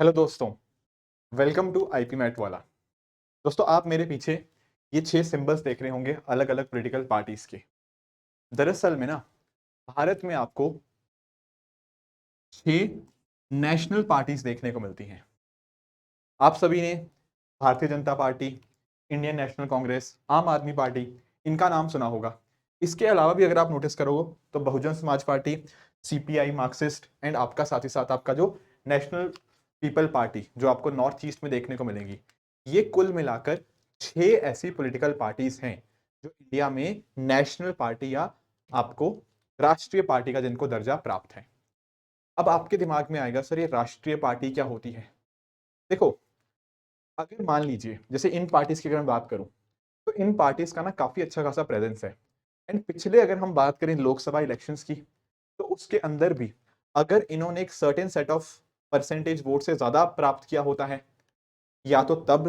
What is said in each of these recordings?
Hello दोस्तों, welcome to IP mat वाला। दोस्तों, आप मेरे पीछे ये 6 सिंबल्स देख रहे होंगे अलग-अलग पॉलिटिकल पार्टीज के। दरअसल में ना भारत में आपको 6 नेशनल पार्टीज देखने को मिलती हैं। आप सभी ने Bharatiya Janata party, Indian national Congress, आम आदमी पार्टी इनका नाम सुना होगा। इसके अलावा भी अगर आप नोटिस करोगे तो Bahujan Samaj party, CPI, Marxist and आपका साथ ही साथ आपका जो नेशनल पीपल पार्टी जो आपको नॉर्थ ईस्ट में देखने को मिलेंगी। ये कुल मिलाकर 6 ऐसी पॉलिटिकल पार्टीज हैं जो इंडिया में नेशनल पार्टी या आपको राष्ट्रीय पार्टी का जिनको दर्जा प्राप्त है। अब आपके दिमाग में आएगा, सर ये राष्ट्रीय पार्टी क्या होती है? देखो, अगर मान लीजिए जैसे इन पार्टीज की अगर मैं बात करूं तो इन पार्टीज का ना काफी अच्छा खासा प्रेजेंस है। एंड पिछले अगर हम बात करें लोकसभा इलेक्शंस की तो उसके अंदर भी अगर इन्होंने एक certain set of percentage vote से ज्यादा प्राप्त किया होता है या तो तब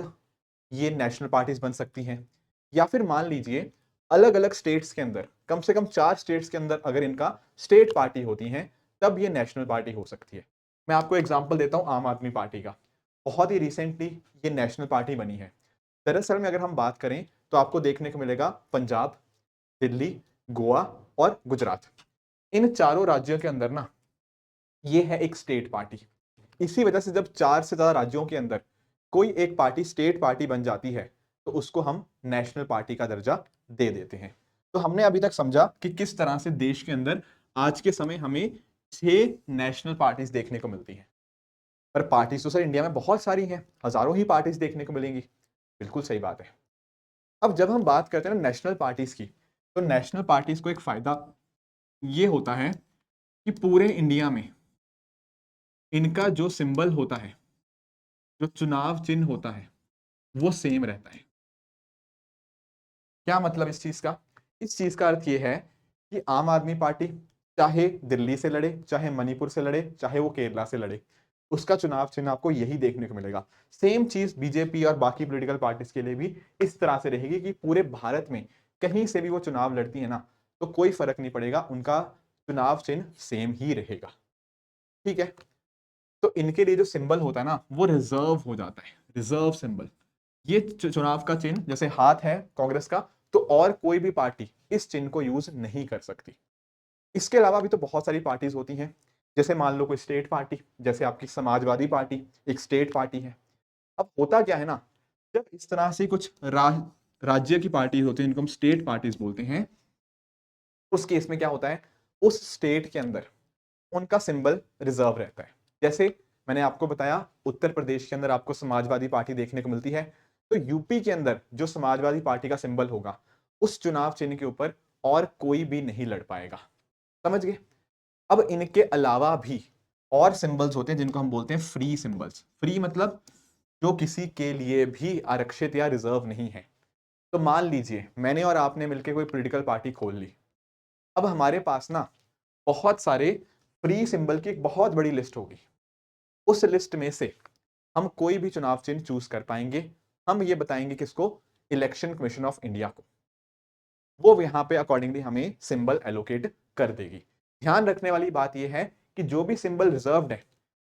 ये नेशनल पार्टीज बन सकती हैं, या फिर मान लीजिए अलग अलग स्टेट्स के अंदर कम से कम 4 स्टेट्स के अंदर अगर इनका स्टेट पार्टी होती हैं तब ये नेशनल पार्टी हो सकती है। मैं आपको एग्जांपल देता हूं आम आदमी पार्टी का। बहुत ही रिसेंटली ये नेशनल पार्टी बनी है। दरअसल में अगर हम बात करें तो आपको देखने को मिलेगा पंजाब, दिल्ली, गोवा और गुजरात। इन चारों राज्यों के अंदर ना ये है एक स्टेट पार्टी। इसी वजह से जब 4 से ज्यादा राज्यों के अंदर कोई एक पार्टी स्टेट पार्टी बन जाती है तो उसको हम नेशनल पार्टी का दर्जा दे देते हैं। तो हमने अभी तक समझा कि किस तरह से देश के अंदर आज के समय हमें 6 नेशनल पार्टीज देखने को मिलती हैं। पर पार्टीज तो सर इंडिया में बहुत सारी हैं, हजारों ही पार्टीज देखने को मिलेंगी। बिल्कुल सही बात है। अब जब हम बात करते हैं ना नेशनल पार्टीज की, तो नेशनल पार्टीज को एक फायदा ये होता है कि पूरे इंडिया में इनका जो सिंबल होता है, जो चुनाव चिन्ह होता है, वो सेम रहता है। क्या मतलब इस चीज का? इस चीज का अर्थ ये है कि आम आदमी पार्टी चाहे दिल्ली से लड़े, चाहे मणिपुर से लड़े, चाहे वो केरला से लड़े, उसका चुनाव चिन्ह आपको यही देखने को मिलेगा। सेम चीज बीजेपी और बाकी पॉलिटिकल पार्टीज के लिए भी इस तरह से रहेगी कि पूरे भारत में कहीं से भी वो चुनाव लड़ती है ना, तो कोई फर्क नहीं पड़ेगा, उनका चुनाव चिन्ह सेम ही रहेगा। ठीक है। तो इनके लिए जो सिंबल होता है ना वो रिजर्व हो जाता है, रिजर्व सिंबल। ये चुनाव का चिन्ह जैसे हाथ है कांग्रेस का, तो और कोई भी पार्टी इस चिन्ह को यूज नहीं कर सकती। इसके अलावा भी तो बहुत सारी पार्टीज होती हैं। जैसे मान लो कोई स्टेट पार्टी, जैसे आपकी समाजवादी पार्टी एक स्टेट पार्टी है। अब होता क्या है ना, जब इस तरह से कुछ राज्य की पार्टी होती है, इनको हम स्टेट पार्टीज बोलते हैं। उस केस में क्या होता है, उस स्टेट के अंदर उनका सिंबल रिजर्व रहता है। जैसे मैंने आपको बताया उत्तर प्रदेश के अंदर आपको समाजवादी पार्टी देखने को मिलती है, तो यूपी के अंदर जो समाजवादी पार्टी का सिंबल होगा उस चुनाव चिन्ह के ऊपर और कोई भी नहीं लड़ पाएगा। समझ गए? अब इनके अलावा भी और सिंबल्स होते हैं जिनको हम बोलते हैं फ्री सिंबल्स। फ्री मतलब जो किसी के लिए भी आरक्षित या रिजर्व नहीं है। तो मान लीजिए मैंने और आपने मिलकर कोई पॉलिटिकल पार्टी खोल ली। अब हमारे पास ना बहुत सारे फ्री सिंबल की एक बहुत बड़ी लिस्ट होगी। उस लिस्ट में से हम कोई भी चुनाव चिन्ह चूज कर पाएंगे। हम ये बताएंगे किसको? इलेक्शन कमीशन ऑफ इंडिया को। वो यहां पे अकॉर्डिंगली हमें सिंबल एलोकेट कर देगी। ध्यान रखने वाली बात यह है कि जो भी सिंबल रिजर्व्ड है,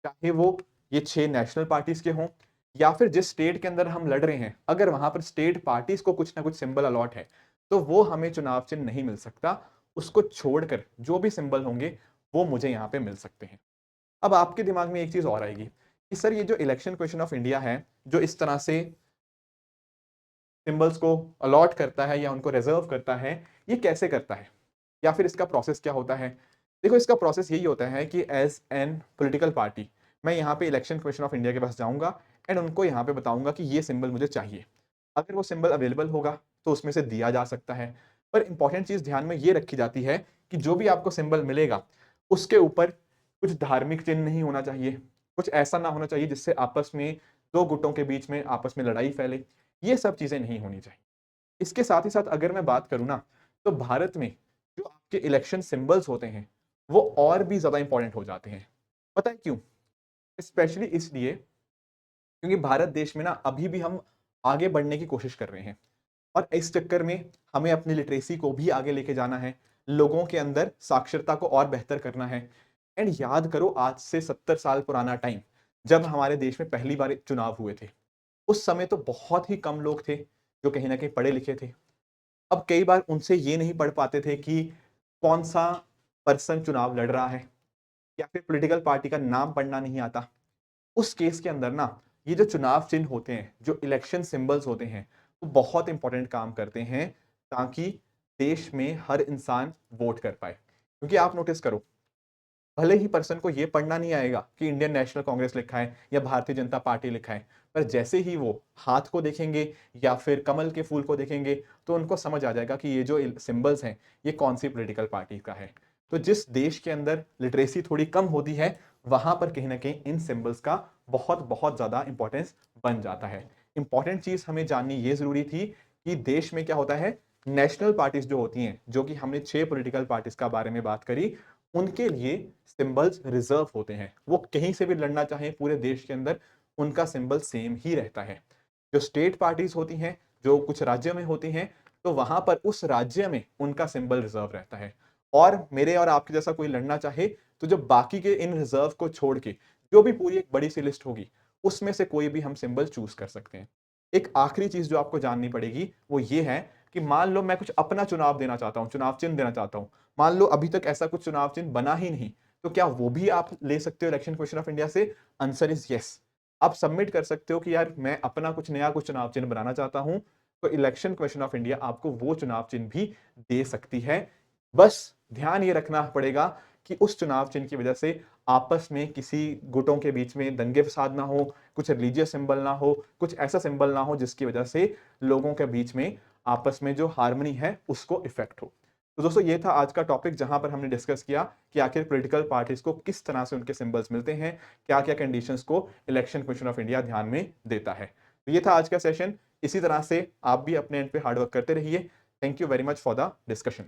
चाहे वो ये 6 नेशनल पार्टीज के हों या फिर जिस स्टेट के अंदर हम लड़ रहे हैं, अगर वहां पर स्टेट पार्टीज को कुछ ना कुछ सिंबल अलॉट है तो वो हमें चुनाव चिन्ह नहीं मिल सकता। उसको छोड़कर जो भी सिंबल होंगे वो मुझे यहाँ पे मिल सकते हैं। अब आपके दिमाग में एक चीज और आएगी कि सर ये जो इलेक्शन कमीशन ऑफ इंडिया है जो इस तरह से सिंबल्स को अलॉट करता है या उनको रिजर्व करता है, ये कैसे करता है या फिर इसका प्रोसेस क्या होता है? देखो, इसका प्रोसेस यही होता है कि एज एन पॉलिटिकल पार्टी मैं यहाँ पे इलेक्शन कमीशन ऑफ इंडिया के पास जाऊंगा एंड उनको यहाँ पे बताऊंगा कि ये सिंबल मुझे चाहिए। अगर वो सिंबल अवेलेबल होगा तो उसमें से दिया जा सकता है। पर इंपॉर्टेंट चीज ध्यान में ये रखी जाती है कि जो भी आपको सिंबल मिलेगा उसके ऊपर कुछ धार्मिक चिन्ह नहीं होना चाहिए, कुछ ऐसा ना होना चाहिए जिससे आपस में दो गुटों के बीच में आपस में लड़ाई फैले। ये सब चीजें नहीं होनी चाहिए। इसके साथ ही साथ अगर मैं बात करूं ना, तो भारत में जो आपके इलेक्शन सिंबल्स होते हैं वो और भी ज्यादा इंपॉर्टेंट हो जाते हैं। पता है क्यों? स्पेशली इसलिए क्योंकि भारत देश में ना अभी भी हम आगे बढ़ने की कोशिश कर रहे हैं और इस चक्कर में हमें अपनी लिटरेसी को भी आगे लेके जाना है, लोगों के अंदर साक्षरता को और बेहतर करना है। एंड याद करो आज से 70 साल पुराना टाइम, जब हमारे देश में पहली बार चुनाव हुए थे, उस समय तो बहुत ही कम लोग थे जो कहीं न कहीं पढ़े-लिखे थे। अब कई बार उनसे ये नहीं पढ़ पाते थे कि कौन-सा पर्सन चुनाव लड़ रहा है या फिर पॉलिटिकल पार्टी का नाम पढ़ना नहीं आता। उस केस के अंदर ना, ये जो चुनाव चिन्ह होते हैं, जो इलेक्शन सिंबल्स होते हैं, वो बहुत इंपॉर्टेंट काम करते हैं ताकि देश में हर इंसान वोट कर पाए। क्योंकि आप नोटिस करो, भले ही पर्सन को ये पढ़ना नहीं आएगा कि इंडियन नेशनल कांग्रेस लिखा है या भारतीय जनता पार्टी लिखा है, पर जैसे ही वो हाथ को देखेंगे या फिर कमल के फूल को देखेंगे, तो उनको समझ आ जाएगा कि ये जो सिंबल्स हैं, ये कौन सी पॉलिटिकल पार्टी का है। तो जिस देश के अंदर लिटरेसी थोड़ी कम होती है, वहां पर कहीं ना कहीं इन सिंबल्स का बहुत बहुत ज्यादा इंपॉर्टेंस बन जाता है। इंपॉर्टेंट चीज हमें जाननी ये जरूरी थी कि देश में क्या होता है, नेशनल पार्टीज जो होती हैं, जो कि हमने 6 पॉलिटिकल पार्टीज का बारे में बात करी, उनके लिए सिंबल्स रिजर्व होते हैं। वो कहीं से भी लड़ना चाहें पूरे देश के अंदर, उनका सिंबल सेम ही रहता है। जो स्टेट पार्टीज होती हैं, जो कुछ राज्य में होती हैं, तो वहां पर उस राज्य में उनका सिंबल रिजर्व रहता है। और मेरे और आपके जैसा कोई लड़ना चाहे, तो जो बाकी के इन रिजर्व को छोड़ के जो भी पूरी एक बड़ी सी लिस्ट होगी, उसमें से कोई भी हम सिंबल चूज कर सकते हैं। एक आखिरी चीज जो आपको जाननी पड़ेगी, वो ये है कि मान लो मैं कुछ अपना चुनाव देना चाहता हूं, चुनाव चिन्ह देना चाहता हूं। मान लो अभी तक ऐसा कुछ चुनाव चिन्ह बना ही नहीं, तो क्या वो भी आप ले सकते हो इलेक्शन कमीशन ऑफ इंडिया से? Answer is yes. आप सबमिट कर सकते हो कि यार मैं अपना कुछ नया कुछ चुनाव चिन्ह बनाना चाहता हूं, तो इलेक्शन कमीशन ऑफ इंडिया आपको वो चुनाव चिन्ह भी दे सकती है। बस ध्यान ये रखना पड़ेगा कि उस चुनाव चिन्ह की वजह से आपस में किसी गुटों के बीच में दंगे फसाद ना हो, कुछ रिलीजियस सिंबल ना हो, कुछ ऐसा सिंबल ना हो जिसकी वजह से लोगों के बीच में आपस में जो हार्मनी है उसको इफेक्ट हो। तो दोस्तों, ये था आज का टॉपिक जहां पर हमने डिस्कस किया कि आखिर पॉलिटिकल पार्टीज को किस तरह से उनके सिंबल्स मिलते हैं, क्या-क्या कंडीशंस को इलेक्शन कमीशन ऑफ इंडिया ध्यान में देता है। तो ये था आज का सेशन। इसी तरह से आप भी अपने एंड पे हार्ड वर्क करते रहिए। Thank you very much for the discussion.